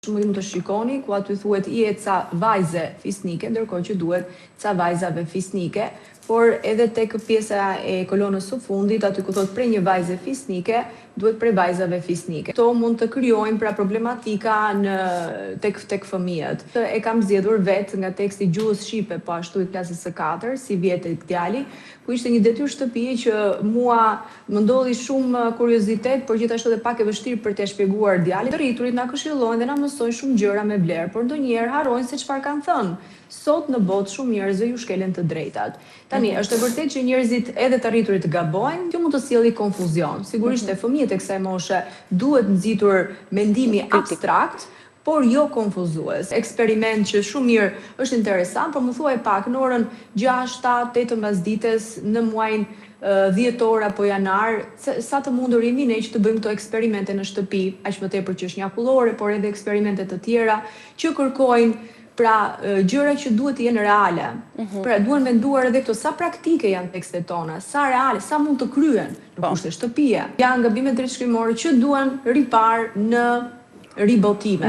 Shumë mund të shikoni ku aty thuhet i e ca vajze fisnike, ndërkohë që duhet ca vajzave fisnike, por edhe tek pjesa e kolonës së fundit, aty ku thotë prej një vajze fisnike, duhet prej vajzave fisnike. Kto mund të krijojnë pra problematika tek fëmijët. E kam zgjedhur vetë nga teksti Gjuhës Shqipe, po ashtu i klasës së 4, si vjetë djali, ku ishte një detyrë shtëpie që mua më ndodhi shumë kuriozitet, por gjithashtu edhe pak e vështirë për t'ia shpjeguar djalit. Të rriturit na këshillojnë dhe na mësojnë shumë gjëra me vlerë, por ndonjëherë harrojnë se çfarë kanë thënë. Sot në botë shumë njerëzve ju shkelen të drejtat. Tani, është e vërtetë që njerëzit edhe të rriturit gabojnë, kjo mund të sjellë konfuzion. Sigurisht e fëmijët e kësaj moshe duhet nxitur mendimi abstrakt, por jo konfuzues. Eksperiment që shumë mirë është interesant, por më thuaj pak në orën 6, 7, 8 mbasdites në muajin dhjetor apo janar, sa të mundur jemi ne që të bëjmë këto eksperimente në shtëpi, aq më tepër që është njakullore, por edhe eksperimente të tjera që kërkojnë pra gjëra që duhet të jenë reale. Pra duhen menduar edhe këto sa praktike janë tekstet tona, sa reale, sa mund të kryen në kushte shtëpie. Janë gabimet drejtshkrimore që duhen ripar në ribotime.